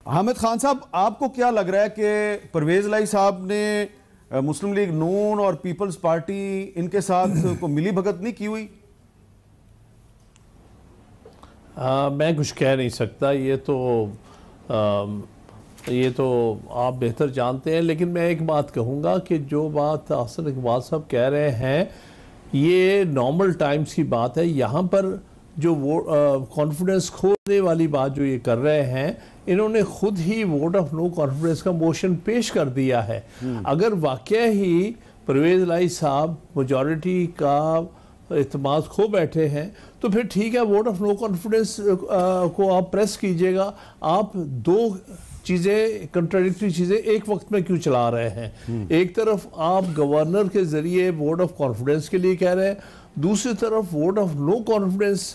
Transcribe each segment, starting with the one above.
حامد خان صاحب، آپ کو کیا لگ رہا ہے کہ پرویز الہی صاحب نے مسلم لیگ نون اور پیپلز پارٹی ان کے ساتھ کو ملی بھگت نہیں کی ہوئی؟ میں کچھ کہہ نہیں سکتا، یہ تو آپ بہتر جانتے ہیں، لیکن میں ایک بات کہوں گا کہ جو بات حسن اقبال صاحب کہہ رہے ہیں یہ نارمل ٹائمز کی بات ہے. یہاں پر جو کانفیڈنس کھونے والی بات جو یہ کر رہے ہیں، انہوں نے خود ہی ووٹ آف نو کانفیڈنس کا موشن پیش کر دیا ہے. اگر واقعہ ہی پرویز الہی صاحب میجورٹی کا اعتماد کھو بیٹھے ہیں تو پھر ٹھیک ہے، ووٹ آف نو کانفیڈنس کو آپ پریس کیجئے گا. آپ دو چیزیں کنٹراڈکٹری چیزیں ایک وقت میں کیوں چلا رہے ہیں؟ ایک طرف آپ گورنر کے ذریعے ووٹ آف کانفیڈنس کے لیے کہہ رہے ہیں، دوسری طرف ووٹ آف نو کانفیڈنس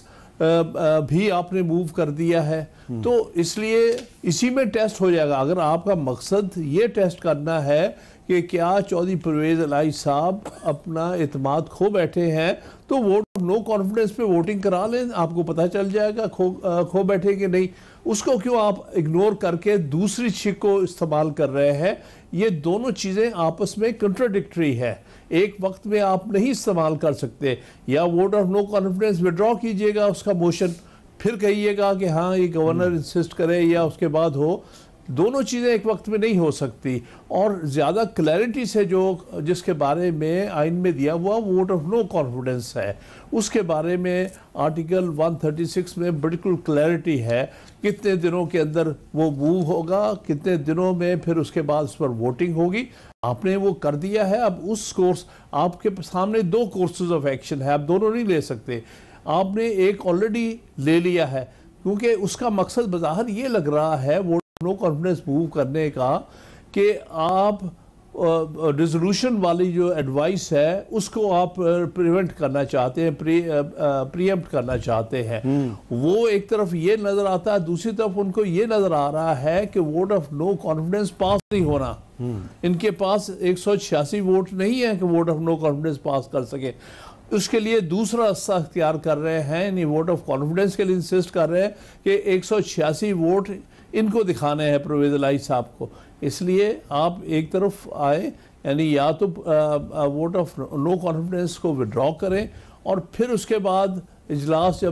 بھی آپ نے موو کر دیا ہے. تو اس لیے اسی میں ٹیسٹ ہو جائے گا. اگر آپ کا مقصد یہ ٹیسٹ کرنا ہے کہ کیا چودھری پرویز الہی صاحب اپنا اعتماد کھو بیٹھے ہیں تو ووٹ آف نو کانفیڈنس پہ ووٹنگ کرا لیں، آپ کو پتہ چل جائے گا کھو بیٹھے کہ نہیں. اس کو کیوں آپ اگنور کر کے دوسری چھک کو استعمال کر رہے ہیں؟ یہ دونوں چیزیں آپس میں کنٹراڈکٹری ہے، ایک وقت میں آپ نہیں استعمال کر سکتے. یا vote of no confidence withdraw کیجئے گا اس کا موشن، پھر کہیے گا کہ ہاں یہ گورنر انسسٹ کرے یا اس کے بعد ہو. دونوں چیزیں ایک وقت میں نہیں ہو سکتی. اور زیادہ کلیئرٹی سے جس کے بارے میں آئین میں دیا ہوا ووٹ آف نو کانفیڈنس ہے، اس کے بارے میں آرٹیکل 136 میں بالکل کلیئرٹی ہے کتنے دنوں کے اندر وہ موو ہوگا، کتنے دنوں میں پھر اس کے بعد اس پر ووٹنگ ہوگی. آپ نے وہ کر دیا ہے. اب اس کورس آپ کے سامنے دو کورسز آف ایکشن ہے، آپ دونوں نہیں لے سکتے. آپ نے ایک آلریڈی لے لیا ہے کیونکہ اس کا مقصد بظاہر یہ لگ رہا ہے ووٹ نو کانفیڈنس موو کرنے کا کہ آپ ریزولوشن والی جو ایڈوائس ہے اس کو آپ پریونٹ کرنا چاہتے ہیں، پریمپٹ کرنا چاہتے ہیں. وہ ایک طرف یہ نظر آتا ہے، دوسری طرف ان کو یہ نظر آ رہا ہے کہ ووٹ آف نو کانفیڈنس پاس نہیں ہونا. ان کے پاس 186 ووٹ نہیں ہے کہ ووٹ آف نو کانفیڈنس پاس کر سکے. اس کے لیے دوسرا راستہ اختیار کر رہے ہیں، یعنی ووٹ آف کانفیڈنس کے لیے انسسٹ کر رہے ہیں کہ 186 ووٹ ان کو دکھانے ہیں پرویز الہی صاحب کو. اس لیے آپ ایک طرف آئے، یعنی یا تو ووٹ آف نو کانفیڈنس کو وڈرا کریں اور پھر اس کے بعد اجلاس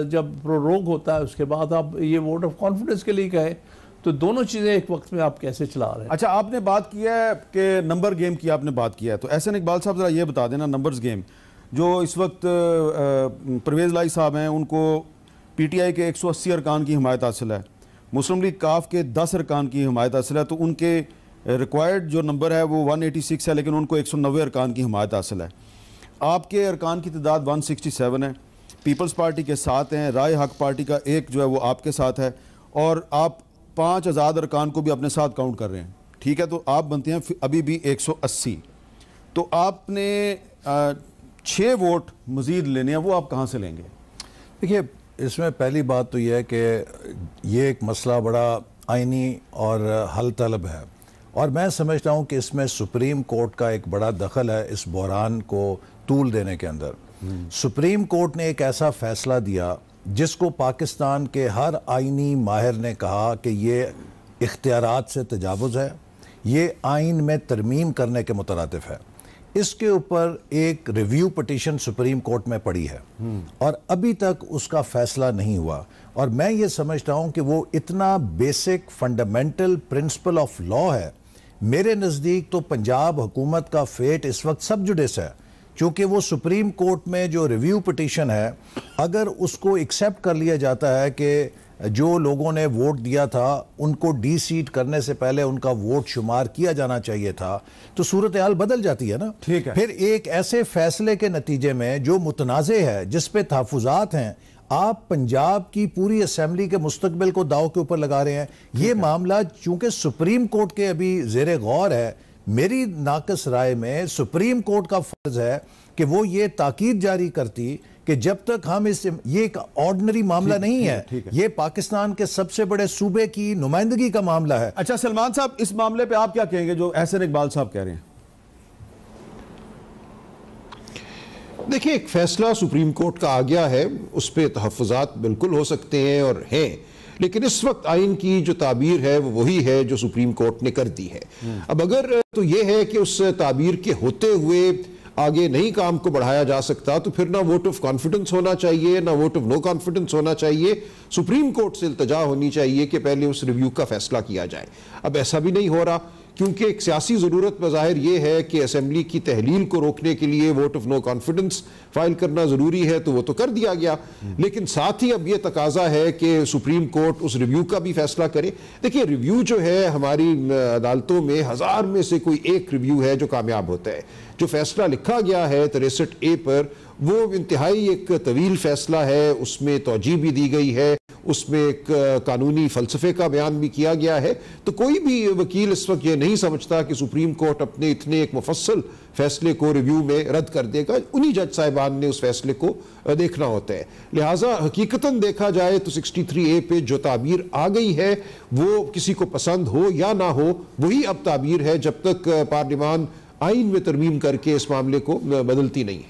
جب پروروگ ہوتا ہے اس کے بعد آپ یہ ووٹ آف کانفیڈنس کے لیے کہیں. تو دونوں چیزیں ایک وقت میں آپ کیسے چلا رہے ہیں؟ اچھا، آپ نے بات کیا ہے کہ نمبر گیم کی آپ نے بات کیا ہے، تو احسن اقبال صاحب ذرا یہ بتا دینا نمبرز گیم جو اس وقت پرویز الہی صاحب ہیں ان کو پی ٹی آئی کے 180 ارکان کی حمایت حاصل ہے، مسلم لیگ کاف کے 10 ارکان کی حمایت حاصل ہے، تو ان کے ریکوائرڈ جو نمبر ہے وہ 186 ہے، لیکن ان کو 190 ارکان کی حمایت حاصل ہے. آپ کے ارکان کی تعداد 167 ہے، پیپلز پارٹی کے 7 ہیں، رائے حق پارٹی کا 1 جو ہے وہ آپ کے ساتھ ہے، اور آپ 5 آزاد ارکان کو بھی اپنے ساتھ کاؤنٹ کر رہے ہیں. ٹھیک ہے، تو آپ بنتے ہیں ابھی بھی 180. تو آپ نے 6 ووٹ مزید لینے ہیں، وہ آپ کہاں سے لیں گے؟ دیکھیے، اس میں پہلی بات تو یہ ہے کہ یہ ایک مسئلہ بڑا آئینی اور حل طلب ہے، اور میں سمجھتا ہوں کہ اس میں سپریم کورٹ کا ایک بڑا دخل ہے اس بحران کو طول دینے کے اندر. سپریم کورٹ نے ایک ایسا فیصلہ دیا جس کو پاکستان کے ہر آئینی ماہر نے کہا کہ یہ اختیارات سے تجاوز ہے، یہ آئین میں ترمیم کرنے کے مترادف ہے. اس کے اوپر ایک ریویو پٹیشن سپریم کورٹ میں پڑی ہے اور ابھی تک اس کا فیصلہ نہیں ہوا. اور میں یہ سمجھتا ہوں کہ وہ اتنا basic fundamental principle of law ہے. میرے نزدیک تو پنجاب حکومت کا فیٹ اس وقت سب جوڈس ہے، چونکہ وہ سپریم کورٹ میں جو ریویو پٹیشن ہے اگر اس کو ایکسیپٹ کر لیا جاتا ہے کہ جو لوگوں نے ووٹ دیا تھا ان کو ڈی سیٹ کرنے سے پہلے ان کا ووٹ شمار کیا جانا چاہیے تھا، تو صورتحال بدل جاتی ہے نا. ٹھیک ہے، پھر ایک ایسے فیصلے کے نتیجے میں جو متنازع ہے، جس پہ تحفظات ہیں، آپ پنجاب کی پوری اسمبلی کے مستقبل کو داؤ کے اوپر لگا رہے ہیں. یہ معاملہ چونکہ سپریم کورٹ کے ابھی زیر غور ہے، میری ناقص رائے میں سپریم کورٹ کا فرض ہے کہ وہ یہ تاکید جاری کرتی کہ جب تک ہم یہ ایک آرڈنری معاملہ نہیں ہے، یہ پاکستان کے سب سے بڑے صوبے کی نمائندگی کا معاملہ ہے. اچھا سلمان صاحب، اس معاملے پہ آپ کیا کہیں گے جو احسن اقبال صاحب کہہ رہے ہیں؟ دیکھیں، ایک فیصلہ سپریم کورٹ کا آ گیا ہے، اس پہ تحفظات بالکل ہو سکتے ہیں اور ہیں، لیکن اس وقت آئین کی جو تعبیر ہے وہ وہی ہے جو سپریم کورٹ نے کر دی ہے. اب اگر تو یہ ہے کہ اس تعبیر کے ہوتے ہوئے آگے نہیں کام کو بڑھایا جا سکتا تو پھر نہ ووٹ آف کانفیڈنس ہونا چاہیے نہ ووٹ آف نو کانفیڈنس ہونا چاہیے. سپریم کورٹ سے التجا ہونی چاہیے کہ پہلے اس ریویو کا فیصلہ کیا جائے. اب ایسا بھی نہیں ہو رہا کیونکہ ایک سیاسی ضرورت بظاہر یہ ہے کہ اسمبلی کی تحلیل کو روکنے کے لیے vote of no confidence file کرنا ضروری ہے تو وہ تو کر دیا گیا, لیکن ساتھ ہی اب یہ تقاضا ہے کہ سپریم کورٹ اس ریویو کا بھی فیصلہ کرے. دیکھیے ریویو جو ہے ہماری عدالتوں میں 1000 میں سے کوئی ایک ریویو ہے جو کامیاب ہوتا ہے. جو فیصلہ لکھا گیا ہے 63A پر وہ انتہائی ایک طویل فیصلہ ہے, اس میں توجیہ بھی دی گئی ہے, اس میں ایک قانونی فلسفے کا بیان بھی کیا گیا ہے. تو کوئی بھی وکیل اس وقت یہ نہیں سمجھتا کہ سپریم کورٹ اپنے اتنے ایک مفصل فیصلے کو ریویو میں رد کر دے گا. انہی جج صاحبان نے اس فیصلے کو دیکھنا ہوتا ہے. لہٰذا حقیقتاً دیکھا جائے تو 63A پہ جو تعبیر آ گئی ہے وہ کسی کو پسند ہو یا نہ ہو وہی اب تعبیر ہے جب تک پارلیمان آئین میں ترمیم کر کے اس معاملے کو بدلتی نہیں ہے.